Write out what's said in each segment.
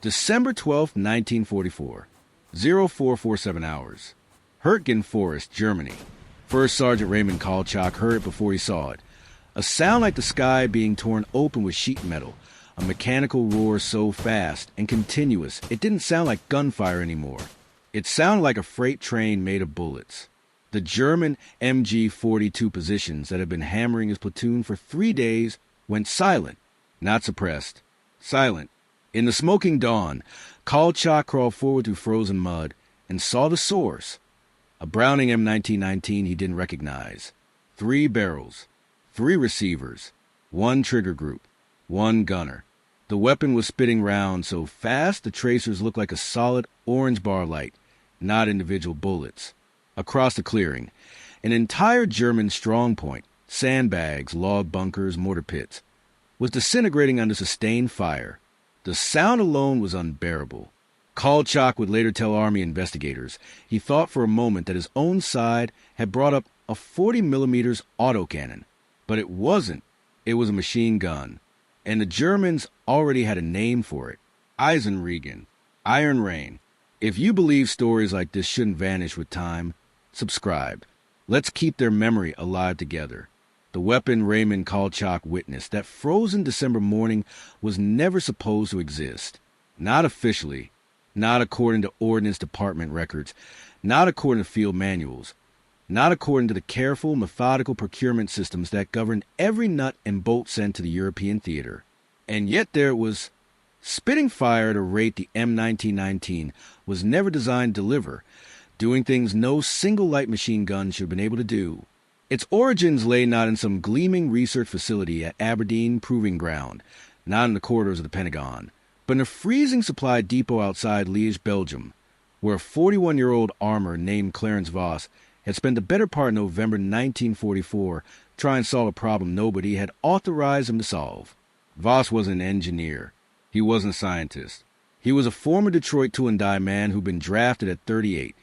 December 12, 1944, 0447 hours. Hürtgen Forest, Germany. First Sergeant Raymond Kolchak heard it before he saw it. A sound like the sky being torn open with sheet metal. A mechanical roar so fast and continuous it didn't sound like gunfire anymore. It sounded like a freight train made of bullets. The German MG42 positions that had been hammering his platoon for 3 days went silent, not suppressed. Silent. In the smoking dawn, Kolchak crawled forward through frozen mud and saw the source. A Browning M1919 he didn't recognize. 3 barrels, 3 receivers, 1 trigger group, 1 gunner. The weapon was spitting rounds so fast the tracers looked like a solid orange bar light, not individual bullets. Across the clearing, an entire German strongpoint, sandbags, log bunkers, mortar pits, was disintegrating under sustained fire. The sound alone was unbearable. Kolchak would later tell Army investigators he thought for a moment that his own side had brought up a 40mm autocannon. But it wasn't. It was a machine gun. And the Germans already had a name for it. Eisenregen. Iron Rain. If you believe stories like this shouldn't vanish with time, subscribe. Let's keep their memory alive together. The weapon Raymond Kolchak witnessed that frozen December morning was never supposed to exist. Not officially. Not according to Ordnance Department records. Not according to field manuals. Not according to the careful, methodical procurement systems that governed every nut and bolt sent to the European theater. And yet there it was. Spitting fire at a rate the M1919 was never designed to deliver, doing things no single light machine gun should have been able to do. Its origins lay not in some gleaming research facility at Aberdeen Proving Ground, not in the corridors of the Pentagon, but in a freezing supply depot outside Liège, Belgium, where a 41-year-old armor named Clarence Voss had spent the better part of November 1944 trying to solve a problem nobody had authorized him to solve. Voss wasn't an engineer. He wasn't a scientist. He was a former Detroit tool-and-die man who'd been drafted at 38,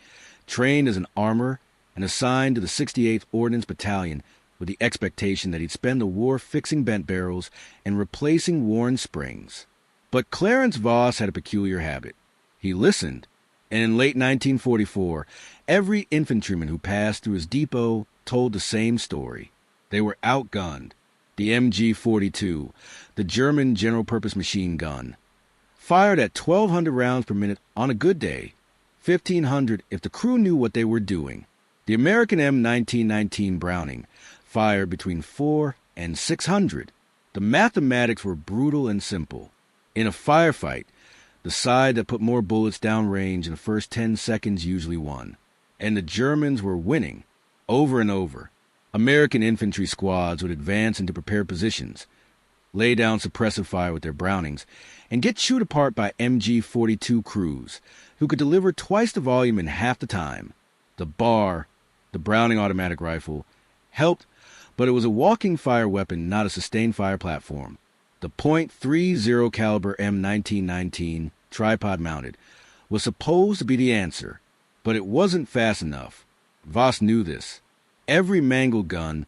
trained as an armorer, and assigned to the 68th Ordnance Battalion with the expectation that he'd spend the war fixing bent barrels and replacing worn springs. But Clarence Voss had a peculiar habit. He listened, and in late 1944, every infantryman who passed through his depot told the same story. They were outgunned. The MG42, the German general-purpose machine gun, fired at 1,200 rounds per minute on a good day, 1,500 if the crew knew what they were doing. The American M1919 Browning fired between 400 and 600. The mathematics were brutal and simple. In a firefight, the side that put more bullets downrange in the first 10 seconds usually won. And the Germans were winning, over and over. American infantry squads would advance into prepared positions, lay down suppressive fire with their Brownings, and get chewed apart by MG42 crews, who could deliver twice the volume in half the time. The BAR, the Browning automatic rifle, helped, but it was a walking fire weapon, not a sustained fire platform. The .30 caliber M1919, tripod-mounted, was supposed to be the answer, but it wasn't fast enough. Voss knew this. Every mangled gun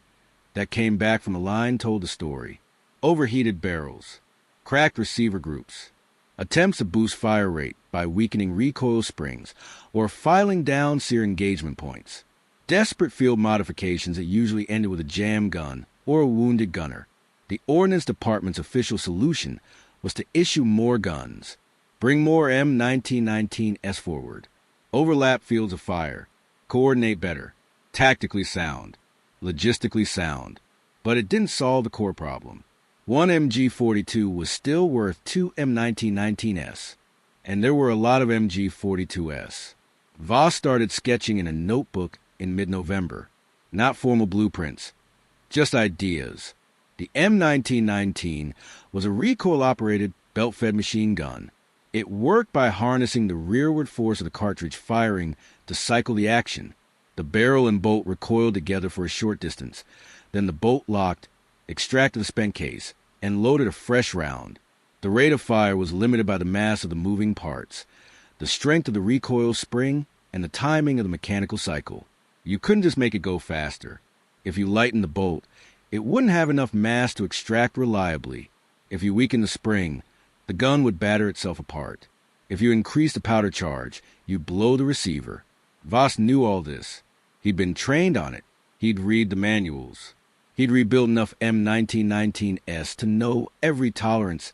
that came back from the line told the story. Overheated barrels, cracked receiver groups, attempts to boost fire rate by weakening recoil springs or filing down sear engagement points. Desperate field modifications that usually ended with a jam gun or a wounded gunner. The Ordnance Department's official solution was to issue more guns, bring more M1919s forward, overlap fields of fire, coordinate better, tactically sound, logistically sound. But it didn't solve the core problem. One MG42 was still worth 2 M1919s, and there were a lot of MG42s. Voss started sketching in a notebook in mid-November. Not formal blueprints, just ideas. The M1919 was a recoil-operated, belt-fed machine gun. It worked by harnessing the rearward force of the cartridge firing to cycle the action. The barrel and bolt recoiled together for a short distance. Then the bolt locked, extracted the spent case, and loaded a fresh round. The rate of fire was limited by the mass of the moving parts, the strength of the recoil spring, and the timing of the mechanical cycle. You couldn't just make it go faster. If you lightened the bolt, it wouldn't have enough mass to extract reliably. If you weakened the spring, the gun would batter itself apart. If you increase the powder charge, you blow the receiver. Voss knew all this. He'd been trained on it. He'd read the manuals. He'd rebuilt enough M1919s to know every tolerance,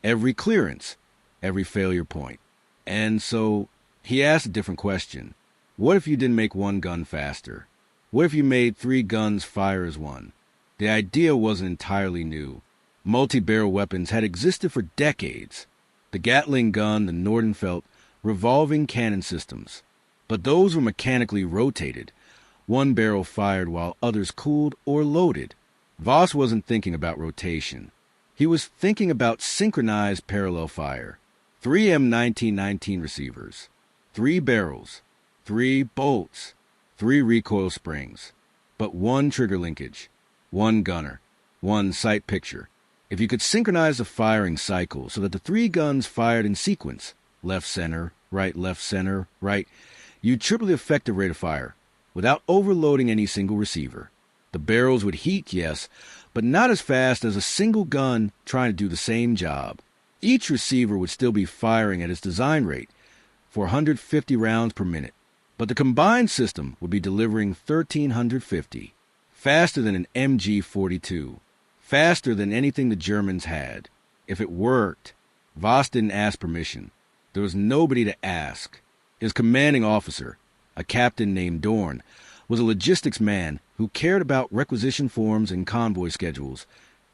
every clearance, every failure point. And so he asked a different question. What if you didn't make one gun faster? What if you made 3 guns fire as one? The idea wasn't entirely new. Multi-barrel weapons had existed for decades. The Gatling gun, the Nordenfeldt, revolving cannon systems. But those were mechanically rotated. One barrel fired while others cooled or loaded. Voss wasn't thinking about rotation. He was thinking about synchronized parallel fire. 3 M1919 receivers, 3 barrels, 3 bolts, 3 recoil springs, but 1 trigger linkage, 1 gunner, 1 sight picture. If you could synchronize the firing cycle so that the 3 guns fired in sequence, left, center, right, you'd triple the effective rate of fire without overloading any single receiver. The barrels would heat, yes, but not as fast as a single gun trying to do the same job. Each receiver would still be firing at its design rate, 450 rounds per minute, but the combined system would be delivering 1,350, faster than an MG42, faster than anything the Germans had. If it worked, Voss didn't ask permission. There was nobody to ask. His commanding officer, a captain named Dorn, was a logistics man who cared about requisition forms and convoy schedules,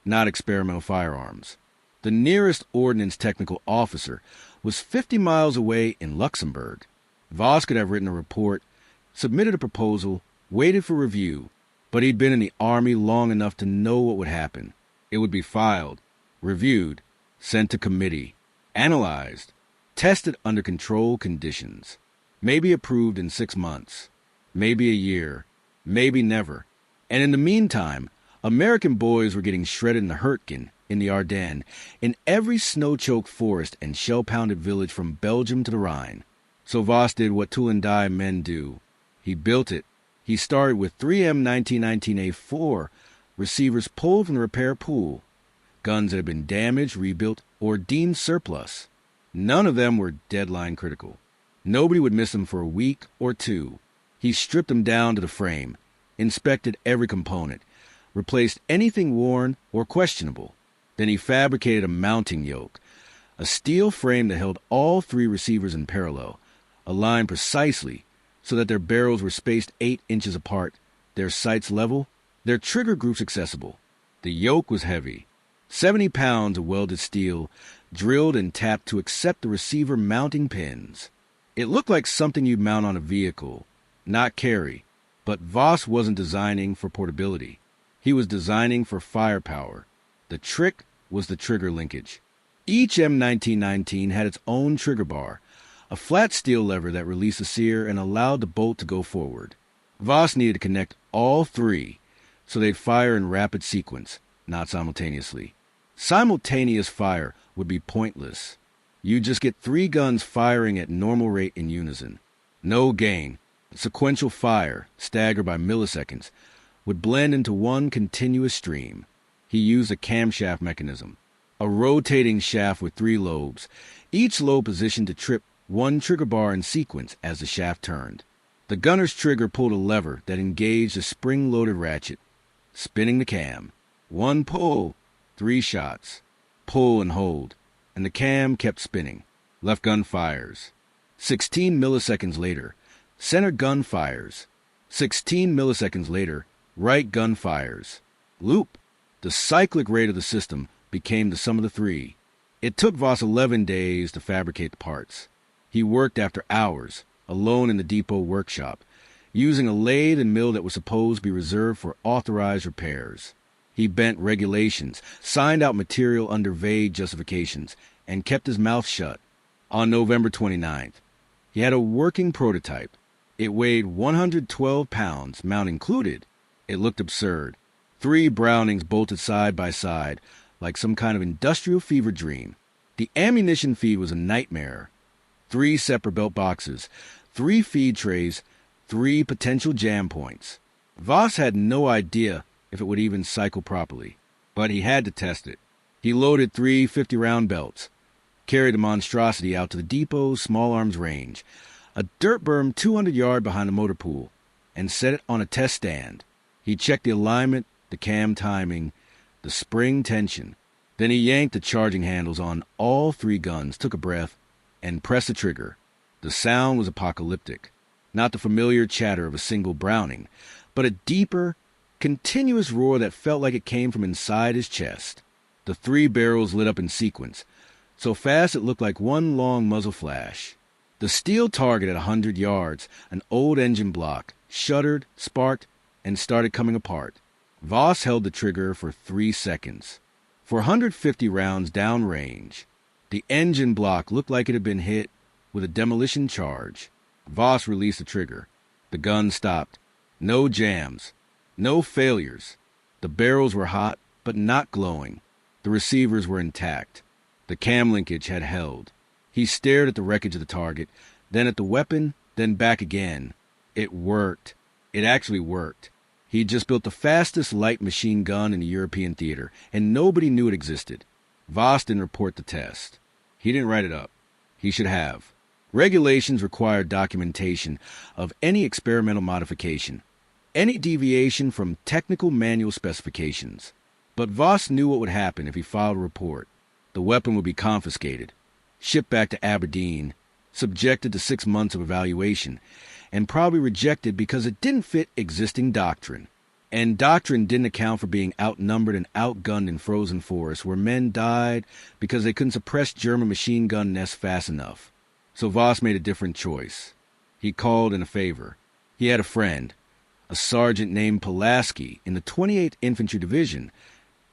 not experimental firearms. The nearest ordnance technical officer was 50 miles away in Luxembourg. Voss could have written a report, submitted a proposal, waited for review, but he'd been in the army long enough to know what would happen. It would be filed, reviewed, sent to committee, analyzed, tested under controlled conditions, maybe approved in 6 months, maybe a year, maybe never. And in the meantime, American boys were getting shredded in the Hürtgen, in the Ardennes, in every snow-choked forest and shell-pounded village from Belgium to the Rhine. So Voss did what tool and die men do. He built it. He started with 3 M1919A4 receivers pulled from the repair pool, guns that had been damaged, rebuilt, or deemed surplus. None of them were deadline critical. Nobody would miss them for a week or 2. He stripped them down to the frame, inspected every component, replaced anything worn or questionable. Then he fabricated a mounting yoke, a steel frame that held all 3 receivers in parallel, aligned precisely so that their barrels were spaced 8 inches apart, their sights level, their trigger groups accessible. The yoke was heavy, 70 pounds of welded steel, drilled and tapped to accept the receiver mounting pins. It looked like something you'd mount on a vehicle, not carry, but Voss wasn't designing for portability. He was designing for firepower. The trick was the trigger linkage. Each M1919 had its own trigger bar, a flat steel lever that released the sear and allowed the bolt to go forward. Voss needed to connect all 3 so they'd fire in rapid sequence, not simultaneously. Simultaneous fire would be pointless. You'd just get 3 guns firing at normal rate in unison. No gain. Sequential fire, staggered by milliseconds, would blend into one continuous stream. He used a camshaft mechanism, a rotating shaft with 3 lobes, each lobe positioned to trip 1 trigger bar in sequence as the shaft turned. The gunner's trigger pulled a lever that engaged a spring-loaded ratchet, spinning the cam. 1 pull, 3 shots. Pull and hold, and the cam kept spinning. Left gun fires. 16 milliseconds later, center gun fires. 16 milliseconds later, right gun fires. Loop. The cyclic rate of the system became the sum of the 3. It took Voss 11 days to fabricate the parts. He worked after hours, alone in the depot workshop, using a lathe and mill that was supposed to be reserved for authorized repairs. He bent regulations, signed out material under vague justifications, and kept his mouth shut. On November 29th, he had a working prototype. It weighed 112 pounds, mount included. It looked absurd. 3 Brownings bolted side by side, like some kind of industrial fever dream. The ammunition feed was a nightmare. 3 separate belt boxes, 3 feed trays, 3 potential jam points. Voss had no idea if it would even cycle properly, but he had to test it. He loaded 3 50-round belts, carried the monstrosity out to the depot's small arms range, a dirt berm 200 yards behind the motor pool, and set it on a test stand. He checked the alignment, the cam timing, the spring tension. Then he yanked the charging handles on all 3 guns, took a breath, and pressed the trigger. The sound was apocalyptic. Not the familiar chatter of a single Browning, but a deeper, continuous roar that felt like it came from inside his chest. The 3 barrels lit up in sequence, so fast it looked like one long muzzle flash. The steel target at 100 yards, an old engine block, shuddered, sparked, and started coming apart. Voss held the trigger for 3 seconds. For 150 rounds downrange, the engine block looked like it had been hit with a demolition charge. Voss released the trigger. The gun stopped. No jams. No failures. The barrels were hot, but not glowing. The receivers were intact. The cam linkage had held. He stared at the wreckage of the target, then at the weapon, then back again. It worked. It actually worked. He'd just built the fastest light machine gun in the European theater, and nobody knew it existed. Voss didn't report the test. He didn't write it up. He should have. Regulations require documentation of any experimental modification, any deviation from technical manual specifications. But Voss knew what would happen if he filed a report. The weapon would be confiscated, shipped back to Aberdeen, subjected to 6 months of evaluation, and probably rejected because it didn't fit existing doctrine. And doctrine didn't account for being outnumbered and outgunned in frozen forests where men died because they couldn't suppress German machine gun nests fast enough. So Voss made a different choice. He called in a favor. He had a friend, a sergeant named Pulaski in the 28th Infantry Division,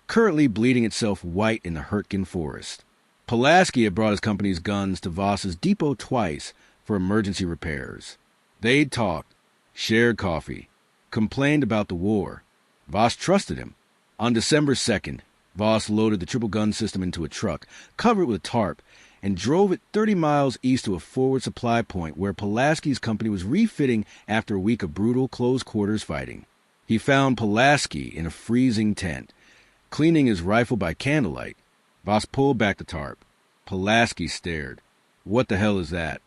currently bleeding itself white in the Hürtgen Forest. Pulaski had brought his company's guns to Voss's depot twice for emergency repairs. They'd talked, shared coffee, complained about the war. Voss trusted him. On December 2nd, Voss loaded the triple gun system into a truck, covered it with a tarp, and drove it 30 miles east to a forward supply point where Pulaski's company was refitting after a week of brutal close-quarters fighting. He found Pulaski in a freezing tent, cleaning his rifle by candlelight. Voss pulled back the tarp. Pulaski stared. "What the hell is that?"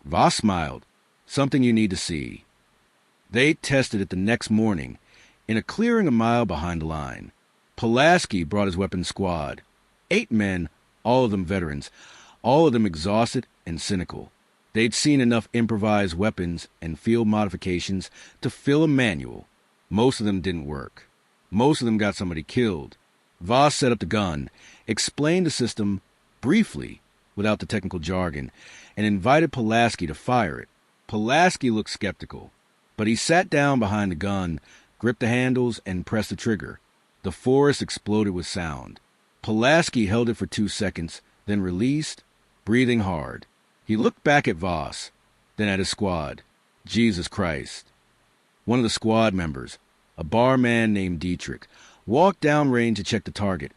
Voss smiled. "Something you need to see." They tested it the next morning, in a clearing a mile behind the line. Pulaski brought his weapons squad. 8 men, all of them veterans, all of them exhausted and cynical. They'd seen enough improvised weapons and field modifications to fill a manual. Most of them didn't work. Most of them got somebody killed. Voss set up the gun, explained the system briefly, without the technical jargon, and invited Pulaski to fire it. Pulaski looked skeptical, but he sat down behind the gun, gripped the handles, and pressed the trigger. The forest exploded with sound. Pulaski held it for 2 seconds, then released, breathing hard. He looked back at Voss, then at his squad. Jesus Christ. One of the squad members, a barman named Dietrich, walked downrange to check the target.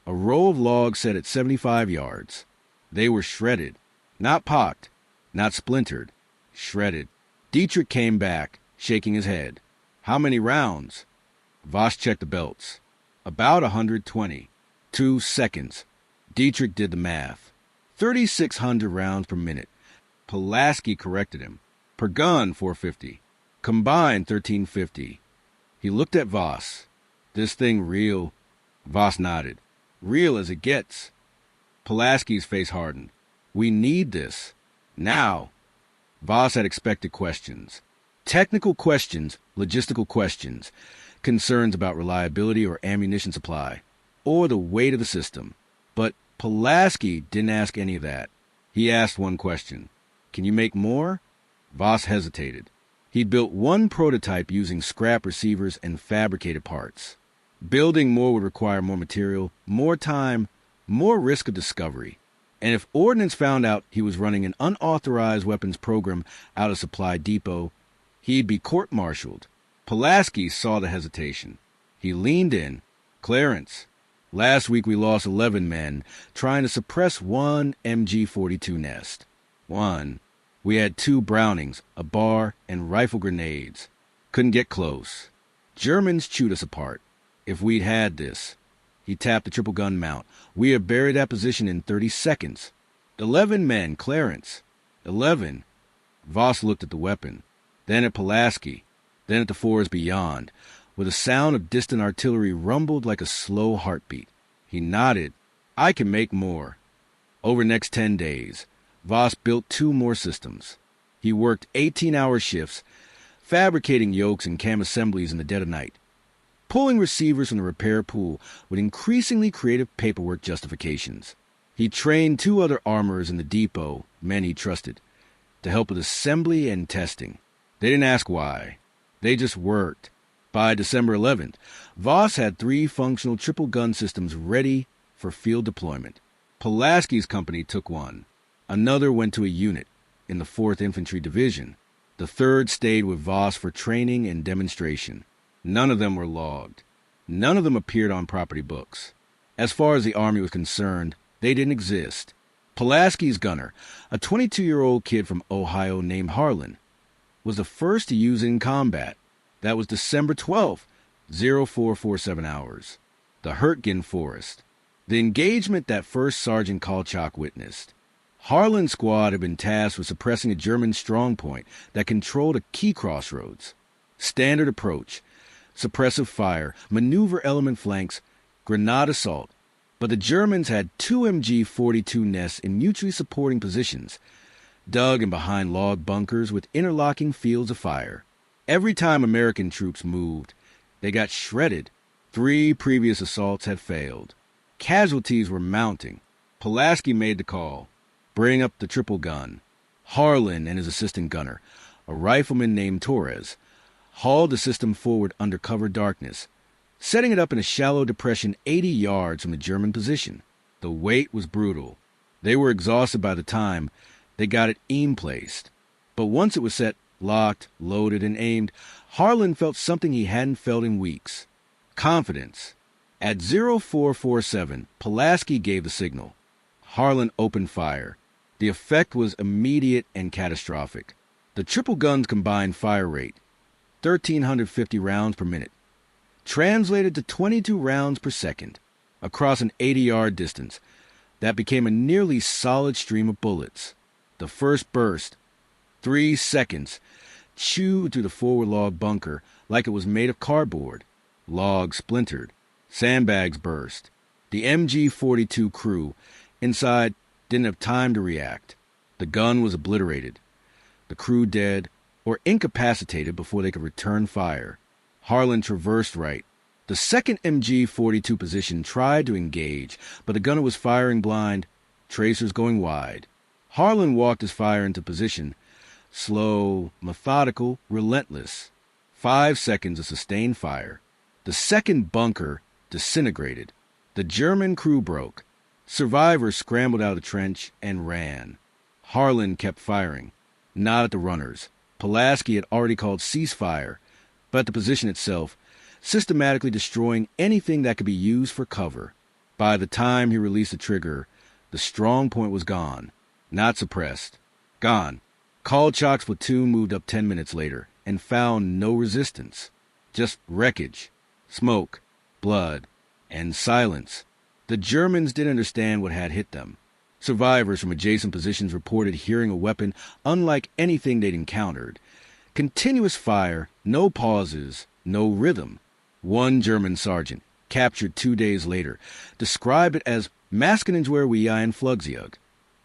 A row of logs set at 75 yards. They were shredded. Not pocked, not splintered. Shredded. Dietrich came back, shaking his head. "How many rounds?" Voss checked the belts. "About 120. 2 seconds. Dietrich did the math. 3,600 rounds per minute. Pulaski corrected him. Per gun, 450. Combined, 1,350. He looked at Voss. "This thing real?" Voss nodded. "Real as it gets." Pulaski's face hardened. "We need this. Now." Voss had expected questions. Technical questions, logistical questions, concerns about reliability or ammunition supply, or the weight of the system. But Pulaski didn't ask any of that. He asked one question. "Can you make more?" Voss hesitated. He'd built one prototype using scrap receivers and fabricated parts. Building more would require more material, more time, more risk of discovery. And if Ordnance found out he was running an unauthorized weapons program out of Supply Depot, he'd be court-martialed. Pulaski saw the hesitation. He leaned in. "Clarence, last week we lost 11 men trying to suppress one MG42 nest. One. We had 2 Brownings, a bar, and rifle grenades. Couldn't get close. Germans chewed us apart. If we'd had this," he tapped the triple gun mount, "we had buried that position in 30 seconds. 11 men, Clarence. 11. Voss looked at the weapon, then at Pulaski, then at the forest beyond, where the sound of distant artillery rumbled like a slow heartbeat. He nodded. I can make more. Over the next 10 days, Voss built 2 more systems. He worked 18-hour shifts, fabricating yokes and cam assemblies in the dead of night, pulling receivers from the repair pool with increasingly creative paperwork justifications. He trained 2 other armorers in the depot, men he trusted, to help with assembly and testing. They didn't ask why. They just worked. By December 11th, Voss had 3 functional triple-gun systems ready for field deployment. Pulaski's company took one. Another went to a unit in the 4th Infantry Division. The 3rd stayed with Voss for training and demonstration. None of them were logged. None of them appeared on property books. As far as the Army was concerned, they didn't exist. Pulaski's gunner, a 22-year-old kid from Ohio named Harlan, was the first to use it in combat. That was December 12th, 0447 hours. The Hürtgen Forest. The engagement that First Sergeant Kolchak witnessed. Harlan's squad had been tasked with suppressing a German strongpoint that controlled a key crossroads. Standard approach, suppressive fire, maneuver element flanks, grenade assault. But the Germans had 2 MG42 nests in mutually supporting positions, dug in behind log bunkers with interlocking fields of fire. Every time American troops moved, they got shredded. 3 previous assaults had failed. Casualties were mounting. Pulaski made the call. Bring up the triple gun. Harlan and his assistant gunner, a rifleman named Torres, hauled the system forward under cover darkness, setting it up in a shallow depression 80 yards from the German position. The weight was brutal. They were exhausted by the time they got it aim-placed. But once it was set, locked, loaded, and aimed, Harlan felt something he hadn't felt in weeks. Confidence. At 0447, Pulaski gave the signal. Harlan opened fire. The effect was immediate and catastrophic. The triple gun's combined fire rate, 1,350 rounds per minute, translated to 22 rounds per second. Across an 80-yard distance, that became a nearly solid stream of bullets. The first burst, 3 seconds, chewed through the forward log bunker like it was made of cardboard. Logs splintered. Sandbags burst. The MG42 crew inside didn't have time to react. The gun was obliterated. The crew dead or incapacitated before they could return fire. Harlan traversed right. The 2nd MG42 position tried to engage, but the gunner was firing blind, tracers going wide. Harlan walked his fire into position, slow, methodical, relentless. 5 seconds of sustained fire. The 2nd bunker disintegrated. The German crew broke. Survivors scrambled out of the trench and ran. Harlan kept firing, not at the runners. Pulaski had already called ceasefire, but at the position itself, systematically destroying anything that could be used for cover. By the time he released the trigger, the strong point was gone, not suppressed. Gone. Kolchak's platoon moved up 10 minutes later and found no resistance. Just wreckage, smoke, blood, and silence. The Germans didn't understand what had hit them. Survivors from adjacent positions reported hearing a weapon unlike anything they'd encountered. Continuous fire, no pauses, no rhythm. One German sergeant, captured 2 days later, described it as Maskenengewehr wie ein Flugzeug,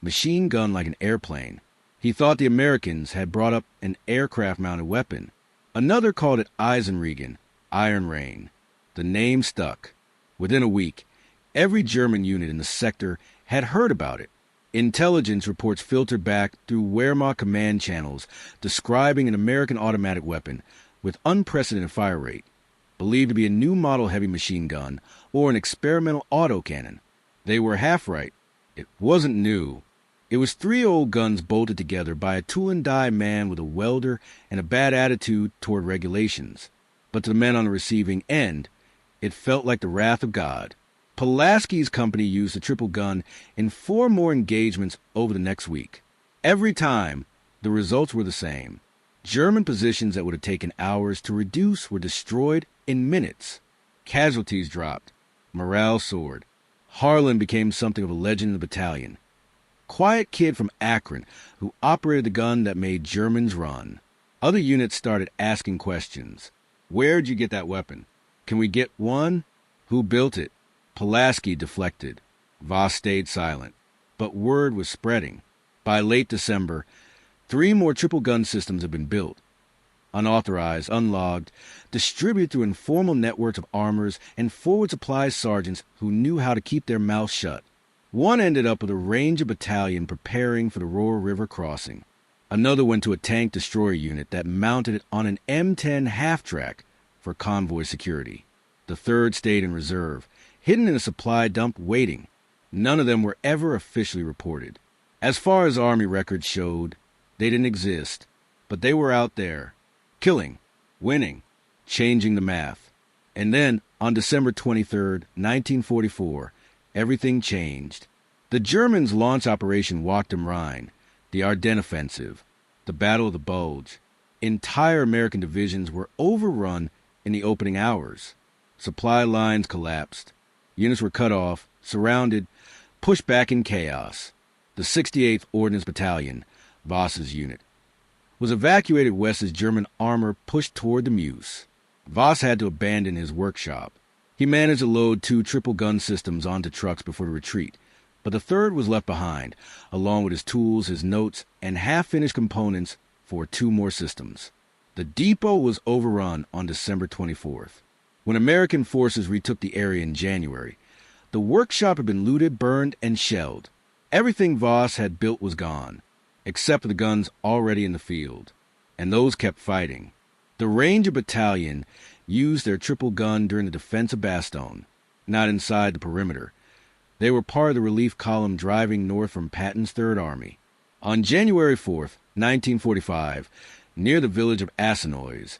machine gun like an airplane. He thought the Americans had brought up an aircraft-mounted weapon. Another called it Eisenregen, Iron Rain. The name stuck. Within a week, every German unit in the sector had heard about it. Intelligence reports filtered back through Wehrmacht command channels describing an American automatic weapon with unprecedented fire rate, believed to be a new model heavy machine gun or an experimental autocannon. They were half right. It wasn't new. It was 3 old guns bolted together by a tool-and-die man with a welder and a bad attitude toward regulations. But to the men on the receiving end, it felt like the wrath of God. Pulaski's company used the triple gun in 4 more engagements over the next week. Every time, the results were the same. German positions that would have taken hours to reduce were destroyed in minutes. Casualties dropped. Morale soared. Harlan became something of a legend in the battalion. quiet kid from Akron who operated the gun that made Germans run. Other units started asking questions. Where'd you get that weapon? Can we get one? Who built it? Pulaski deflected. Voss stayed silent. But word was spreading. By late December, 3 more triple gun systems had been built. Unauthorized, unlogged, distributed through informal networks of armors and forward supply sergeants who knew how to keep their mouths shut. One ended up with a Ranger battalion preparing for the Roar River crossing. Another went to a tank destroyer unit that mounted it on an M10 half-track for convoy security. The third stayed in reserve, hidden in a supply dump waiting. None of them were ever officially reported. As far as Army records showed, they didn't exist, but they were out there, killing, winning, changing the math. And then, on December 23, 1944, everything changed. The Germans launched Operation Wacht am Rhein, the Ardennes Offensive, the Battle of the Bulge. Entire American divisions were overrun in the opening hours. Supply lines collapsed. Units were cut off, surrounded, pushed back in chaos. The 68th Ordnance Battalion, Voss's unit, was evacuated west as German armor pushed toward the Meuse. Voss had to abandon his workshop. He managed to load 2 triple gun systems onto trucks before the retreat, but the third was left behind, along with his tools, his notes, and half-finished components for 2 more systems. The depot was overrun on December 24th. When American forces retook the area in January, the workshop had been looted, burned, and shelled. Everything Voss had built was gone, except for the guns already in the field, and those kept fighting. The Ranger Battalion used their triple gun during the defense of Bastogne, not inside the perimeter. They were part of the relief column driving north from Patton's Third Army. On January 4th, 1945, near the village of Assenois,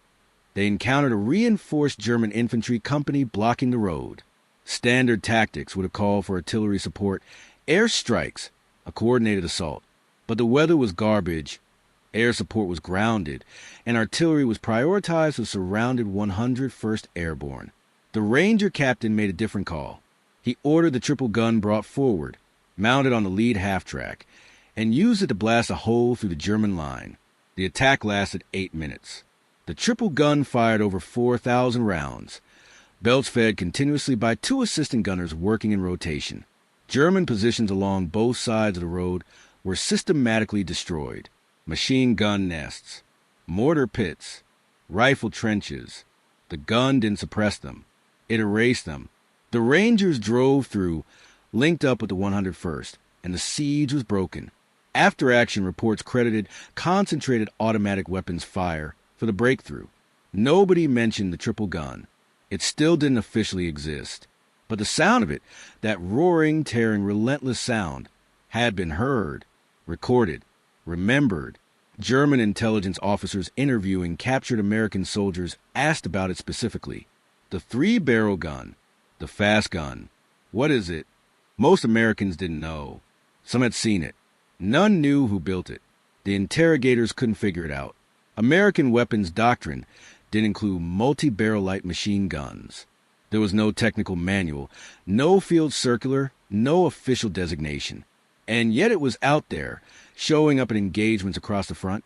they encountered a reinforced German infantry company blocking the road. Standard tactics would have called for artillery support, air strikes, a coordinated assault. But the weather was garbage, air support was grounded, and artillery was prioritized for surrounded 101st Airborne. The Ranger captain made a different call. He ordered the triple gun brought forward, mounted on the lead half-track, and used it to blast a hole through the German line. The attack lasted 8 minutes. The triple gun fired over 4,000 rounds, belts fed continuously by 2 assistant gunners working in rotation. German positions along both sides of the road were systematically destroyed. Machine gun nests, mortar pits, rifle trenches. The gun didn't suppress them. It erased them. The Rangers drove through, linked up with the 101st, and the siege was broken. After-action reports credited concentrated automatic weapons fire for the breakthrough. Nobody mentioned the triple gun. It still didn't officially exist. But the sound of it, that roaring, tearing, relentless sound, had been heard, recorded, remembered. German intelligence officers interviewing captured American soldiers asked about it specifically. The 3-barrel gun, the fast gun. What is it? Most Americans didn't know. Some had seen it. None knew who built it. The interrogators couldn't figure it out. American weapons doctrine did include multi-barrel light machine guns. There was no technical manual, no field circular, no official designation. And yet it was out there, showing up in engagements across the front,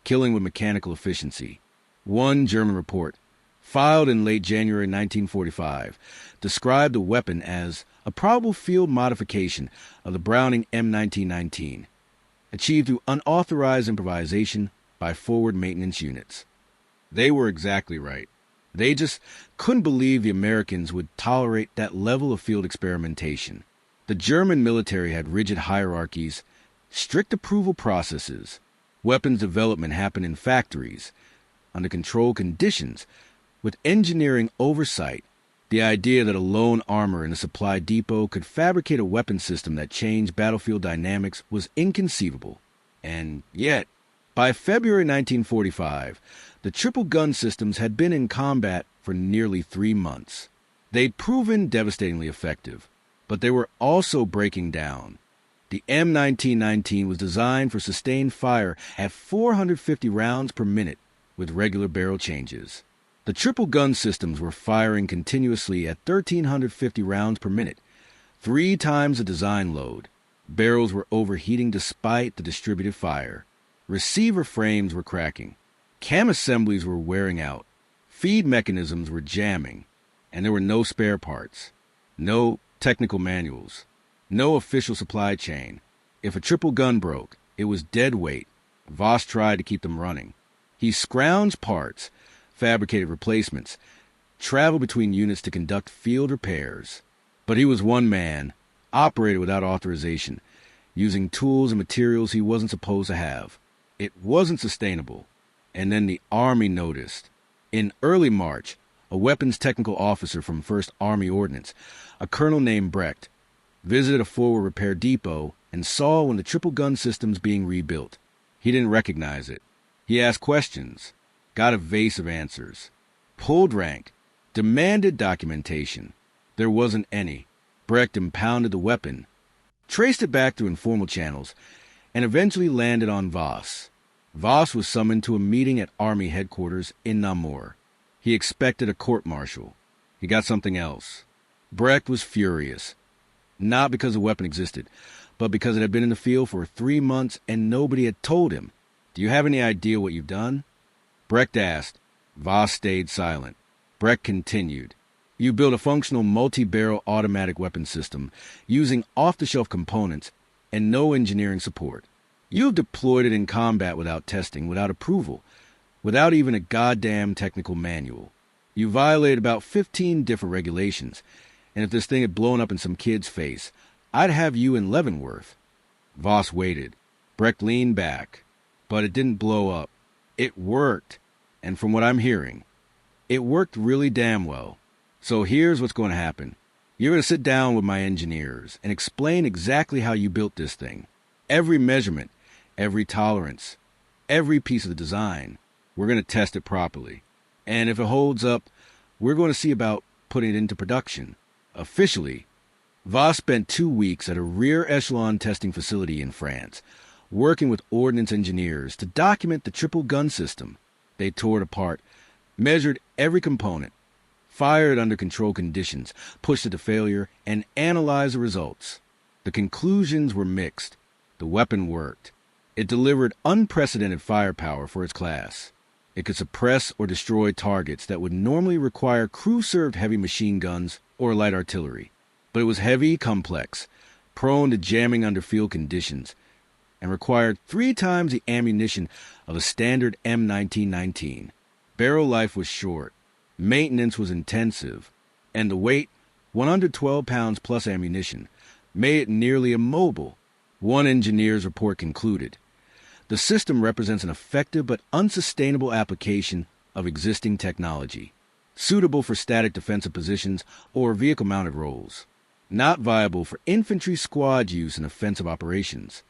killing with mechanical efficiency. One German report, filed in late January 1945, described the weapon as a probable field modification of the Browning M1919, achieved through unauthorized improvisation by forward maintenance units. They were exactly right. They just couldn't believe the Americans would tolerate that level of field experimentation. The German military had rigid hierarchies, strict approval processes. Weapons development happened in factories, under controlled conditions, with engineering oversight. The idea that a lone armor in a supply depot could fabricate a weapon system that changed battlefield dynamics was inconceivable. And yet, by February 1945, the triple gun systems had been in combat for nearly 3 months. They'd proven devastatingly effective, but they were also breaking down. The M1919 was designed for sustained fire at 450 rounds per minute with regular barrel changes. The triple gun systems were firing continuously at 1,350 rounds per minute, 3 times the design load. Barrels were overheating despite the distributed fire. Receiver frames were cracking. Cam assemblies were wearing out. Feed mechanisms were jamming. And there were no spare parts. No technical manuals. No official supply chain. If a triple gun broke, it was dead weight. Voss tried to keep them running. He scrounged parts, fabricated replacements, traveled between units to conduct field repairs. But he was one man, operated without authorization, using tools and materials he wasn't supposed to have. It wasn't sustainable. And then the Army noticed. In early March, a weapons technical officer from 1st Army Ordnance, a colonel named Brecht, visited a forward repair depot and saw one of the triple gun systems being rebuilt. He didn't recognize it. He asked questions, got a vase of answers, pulled rank, demanded documentation. There wasn't any. Brecht impounded the weapon, traced it back through informal channels, and eventually landed on Voss. Voss was summoned to a meeting at Army headquarters in Namur. He expected a court-martial. He got something else. Brecht was furious, not because the weapon existed, but because it had been in the field for 3 months and nobody had told him. Do you have any idea what you've done? Brecht asked. Voss stayed silent. Brecht continued. You built a functional multi-barrel automatic weapon system using off-the-shelf components and no engineering support. You've deployed it in combat without testing, without approval, without even a goddamn technical manual. You violated about 15 different regulations, and if this thing had blown up in some kid's face, I'd have you in Leavenworth. Voss waited. Brecht leaned back. But it didn't blow up. It worked. And from what I'm hearing, it worked really damn well. So here's what's going to happen. You're going to sit down with my engineers and explain exactly how you built this thing. Every measurement, every tolerance, every piece of the design. We're going to test it properly. And if it holds up, we're going to see about putting it into production. Officially, Voss spent 2 weeks at a rear echelon testing facility in France, working with ordnance engineers to document the triple gun system. They tore it apart, measured every component, fired under controlled conditions, pushed it to failure, and analyzed the results. The conclusions were mixed. The weapon worked. It delivered unprecedented firepower for its class. It could suppress or destroy targets that would normally require crew-served heavy machine guns or light artillery. But it was heavy, complex, prone to jamming under field conditions, and required 3 times the ammunition of a standard M1919. Barrel life was short, maintenance was intensive, and the weight, 112 pounds plus ammunition, made it nearly immobile. One engineer's report concluded, the system represents an effective but unsustainable application of existing technology, suitable for static defensive positions or vehicle-mounted roles, not viable for infantry squad use in offensive operations.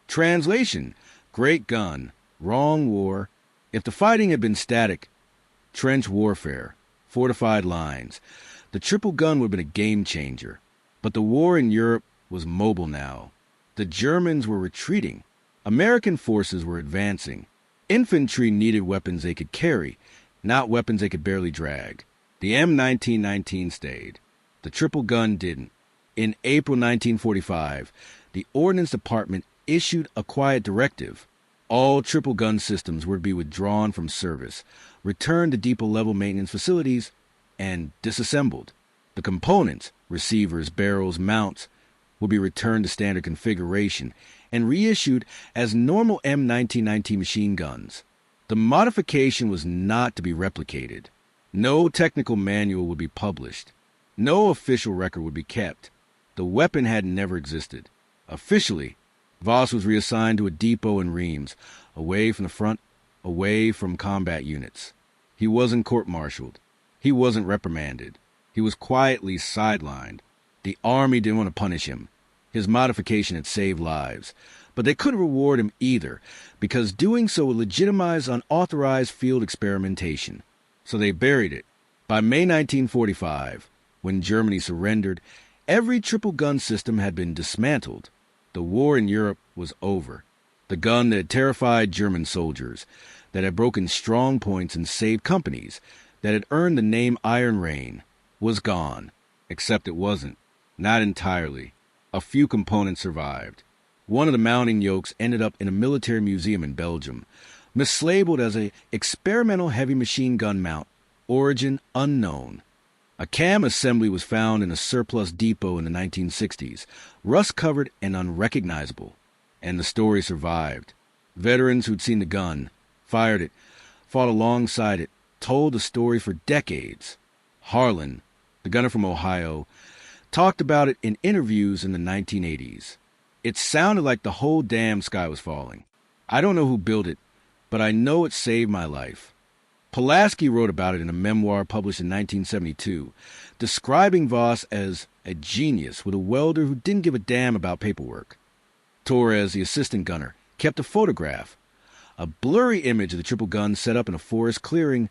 Translation, great gun, wrong war. If the fighting had been static, trench warfare, fortified lines, the triple gun would have been a game changer. But the war in Europe was mobile now. The Germans were retreating. American forces were advancing. Infantry needed weapons they could carry, not weapons they could barely drag. The M1919 stayed. The triple gun didn't. In April 1945, the Ordnance Department issued a quiet directive. All triple gun systems were to be withdrawn from service, returned to depot-level maintenance facilities, and disassembled. The components, receivers, barrels, mounts, would be returned to standard configuration and reissued as normal M1919 machine guns. The modification was not to be replicated. No technical manual would be published. No official record would be kept. The weapon had never existed. Officially, Voss was reassigned to a depot in Reims, away from the front, away from combat units. He wasn't court-martialed. He wasn't reprimanded. He was quietly sidelined. The Army didn't want to punish him. His modification had saved lives. But they couldn't reward him either, because doing so would legitimize unauthorized field experimentation. So they buried it. By May 1945, when Germany surrendered, every triple gun system had been dismantled. The war in Europe was over. The gun that had terrified German soldiers, that had broken strong points and saved companies, that had earned the name Iron Rain, was gone. Except it wasn't. Not entirely. A few components survived. One of the mounting yokes ended up in a military museum in Belgium, mislabeled as a experimental heavy machine gun mount, origin unknown. A cam assembly was found in a surplus depot in the 1960s, rust-covered and unrecognizable. And the story survived. Veterans who'd seen the gun, fired it, fought alongside it, told the story for decades. Harlan, the gunner from Ohio, talked about it in interviews in the 1980s. It sounded like the whole damn sky was falling. I don't know who built it, but I know it saved my life. Pulaski wrote about it in a memoir published in 1972, describing Voss as a genius with a welder who didn't give a damn about paperwork. Torres, the assistant gunner, kept a photograph, a blurry image of the triple gun set up in a forest clearing,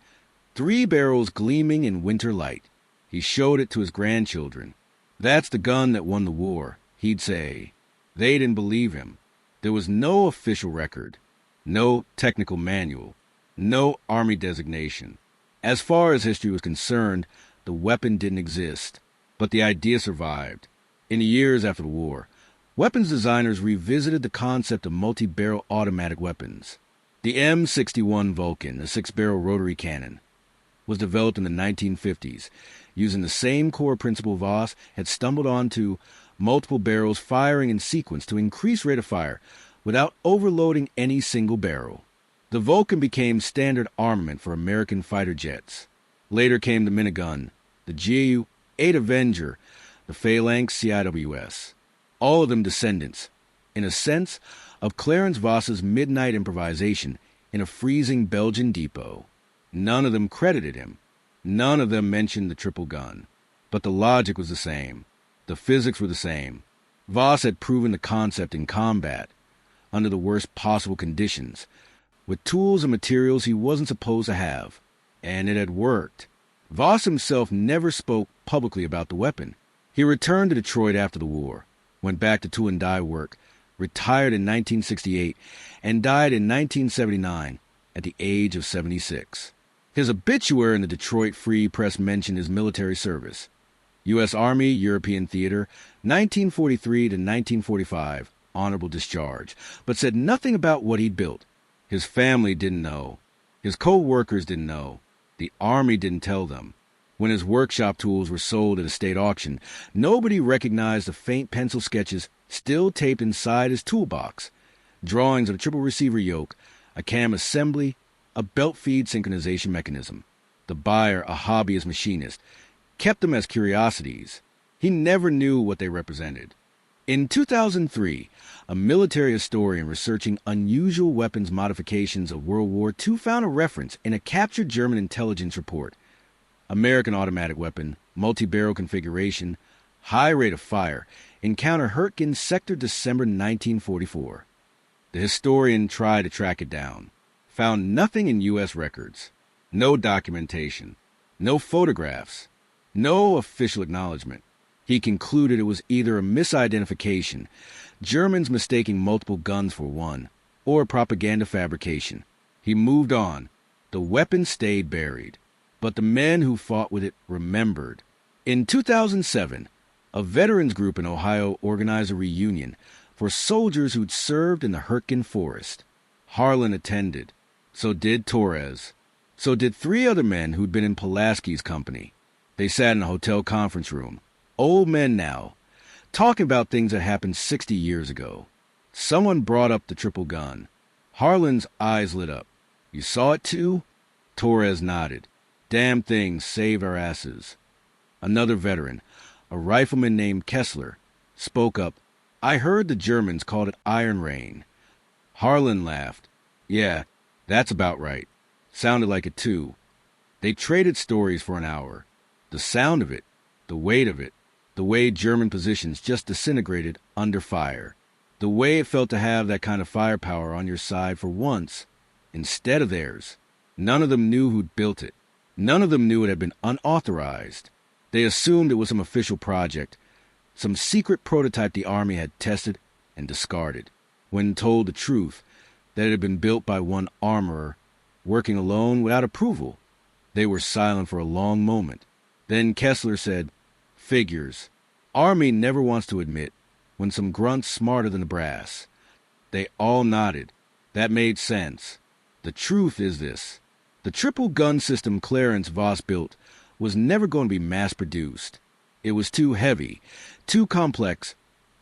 3 barrels gleaming in winter light. He showed it to his grandchildren. That's the gun that won the war, he'd say. They didn't believe him. There was no official record, no technical manual, no Army designation. As far as history was concerned, the weapon didn't exist, but the idea survived. In the years after the war, weapons designers revisited the concept of multi-barrel automatic weapons. The M61 Vulcan, a 6-barrel rotary cannon, was developed in the 1950s, using the same core principle Voss had stumbled onto, multiple barrels firing in sequence to increase rate of fire without overloading any single barrel. The Vulcan became standard armament for American fighter jets. Later came the minigun, the GAU-8 Avenger, the Phalanx CIWS. All of them descendants, in a sense, of Clarence Voss's midnight improvisation in a freezing Belgian depot. None of them credited him. None of them mentioned the triple gun. But the logic was the same. The physics were the same. Voss had proven the concept in combat, under the worst possible conditions, with tools and materials he wasn't supposed to have. And it had worked. Voss himself never spoke publicly about the weapon. He returned to Detroit after the war, went back to tool and die work, retired in 1968, and died in 1979 at the age of 76. His obituary in the Detroit Free Press mentioned his military service. U.S. Army, European Theater, 1943 to 1945, honorable discharge, but said nothing about what he'd built. His family didn't know. His co-workers didn't know. The Army didn't tell them. When his workshop tools were sold at a state auction, nobody recognized the faint pencil sketches still taped inside his toolbox, drawings of a triple receiver yoke, a cam assembly, a belt feed synchronization mechanism. The buyer, a hobbyist machinist, kept them as curiosities. He never knew what they represented. In 2003, a military historian researching unusual weapons modifications of World War II found a reference in a captured German intelligence report. American automatic weapon, multi-barrel configuration, high rate of fire, encounter Hürtgen sector December 1944. The historian tried to track it down. Found nothing in U.S. records. No documentation. No photographs. No official acknowledgement. He concluded it was either a misidentification, Germans mistaking multiple guns for one, or propaganda fabrication. He moved on. The weapon stayed buried. But the men who fought with it remembered. In 2007, a veterans group in Ohio organized a reunion for soldiers who'd served in the Hürtgen Forest. Harlan attended. So did Torres. So did 3 other men who'd been in Pulaski's company. They sat in a hotel conference room, old men now, talking about things that happened 60 years ago. Someone brought up the triple gun. Harlan's eyes lit up. You saw it too? Torres nodded. Damn thing saved our asses. Another veteran, a rifleman named Kessler, spoke up. I heard the Germans called it Iron Rain. Harlan laughed. Yeah, that's about right. Sounded like it too. They traded stories for an hour. The sound of it, the weight of it, the way German positions just disintegrated under fire. The way it felt to have that kind of firepower on your side for once, instead of theirs. None of them knew who'd built it. None of them knew it had been unauthorized. They assumed it was some official project, some secret prototype the Army had tested and discarded. When told the truth, that it had been built by one armorer, working alone without approval, they were silent for a long moment. Then Kessler said, Figures. Army never wants to admit. when some grunts smarter than the brass. They all nodded. That made sense. The truth is this. The triple gun system Clarence Voss built was never going to be mass-produced. It was too heavy, too complex,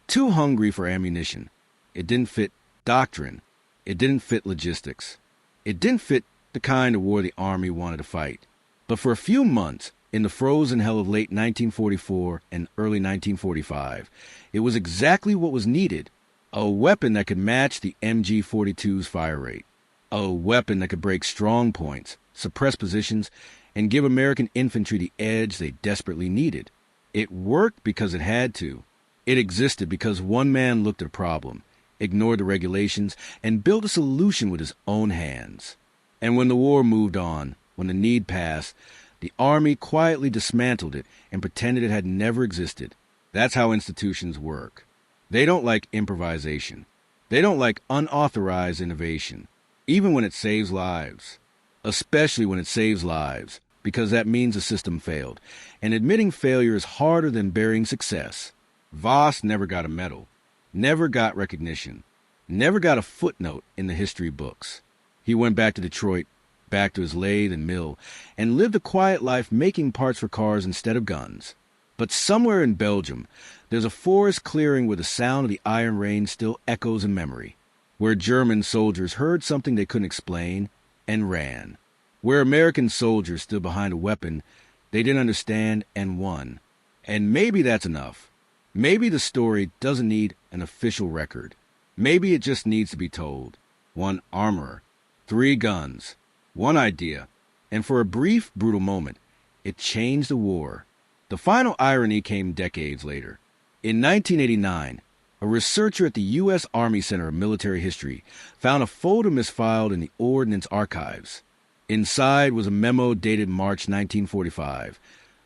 too hungry for ammunition. It didn't fit doctrine. It didn't fit logistics. It didn't fit the kind of war the Army wanted to fight. But for a few months, in the frozen hell of late 1944 and early 1945, it was exactly what was needed. A weapon that could match the MG42's fire rate. A weapon that could break strong points, suppress positions, and give American infantry the edge they desperately needed. It worked because it had to. It existed because one man looked at a problem, ignored the regulations, and built a solution with his own hands. And when the war moved on, when the need passed, the Army quietly dismantled it and pretended it had never existed. That's how institutions work. They don't like improvisation. They don't like unauthorized innovation, even when it saves lives. Especially when it saves lives, because that means the system failed, and admitting failure is harder than bearing success. Voss never got a medal, never got recognition, never got a footnote in the history books. He went back to Detroit, back to his lathe and mill, and lived a quiet life making parts for cars instead of guns. But somewhere in Belgium, there's a forest clearing where the sound of the Iron Rain still echoes in memory, where German soldiers heard something they couldn't explain and ran, where American soldiers stood behind a weapon they didn't understand and won. And maybe that's enough. Maybe the story doesn't need an official record. Maybe it just needs to be told. One armorer, 3 guns, one idea, and for a brief, brutal moment, it changed the war. The final irony came decades later. In 1989, a researcher at the U.S. Army Center of Military History found a folder misfiled in the Ordnance archives. Inside was a memo dated March 1945,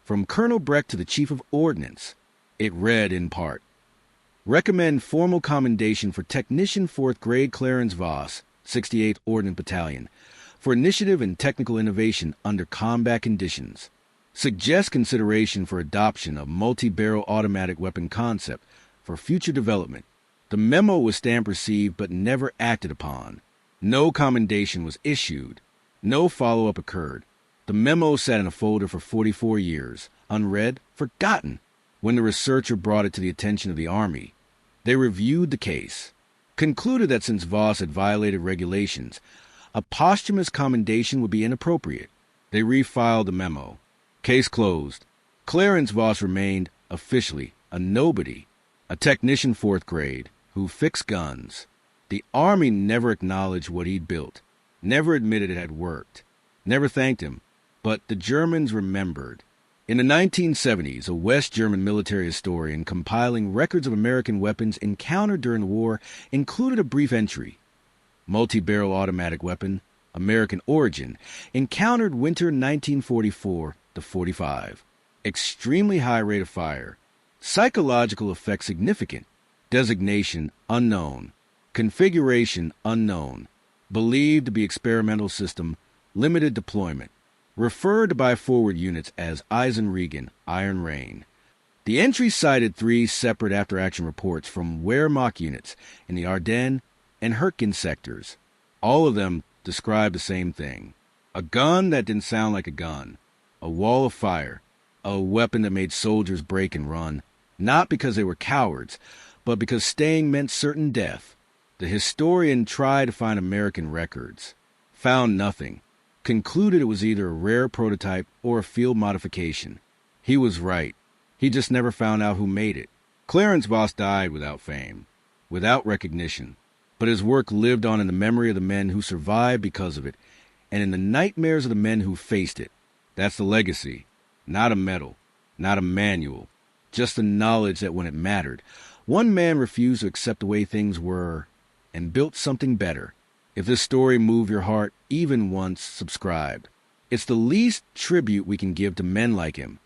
from Colonel Breck to the Chief of Ordnance. It read in part, "Recommend formal commendation for Technician 4th Grade Clarence Voss, 68th Ordnance Battalion, for initiative and technical innovation under combat conditions. Suggest consideration for adoption of multi-barrel automatic weapon concept for future development." The memo was stamped received but never acted upon. No commendation was issued. No follow-up occurred. The memo sat in a folder for 44 years, unread, forgotten. When the researcher brought it to the attention of the Army, they reviewed the case, concluded that since Voss had violated regulations, a posthumous commendation would be inappropriate. They refiled the memo. Case closed. Clarence Voss remained, officially, a nobody, a technician 4th grade, who fixed guns. The Army never acknowledged what he'd built, never admitted it had worked, never thanked him, but the Germans remembered. In the 1970s, a West German military historian compiling records of American weapons encountered during the war included a brief entry. Multi-barrel automatic weapon, American origin, encountered winter 1944-45. Extremely high rate of fire. Psychological effect significant. Designation unknown. Configuration unknown. Believed to be experimental system. Limited deployment. Referred by forward units as Eisenregen, Iron Rain. The entry cited 3 separate after-action reports from Wehrmacht units in the Ardennes and Hürtgen sectors. All of them described the same thing. A gun that didn't sound like a gun. A wall of fire. A weapon that made soldiers break and run, not because they were cowards, but because staying meant certain death. The historian tried to find American records. Found nothing. Concluded it was either a rare prototype or a field modification. He was right. He just never found out who made it. Clarence Voss died without fame, without recognition, but his work lived on in the memory of the men who survived because of it, and in the nightmares of the men who faced it. That's the legacy. Not a medal, not a manual, just the knowledge that when it mattered, one man refused to accept the way things were and built something better. If this story moved your heart even once, subscribe. It's the least tribute we can give to men like him,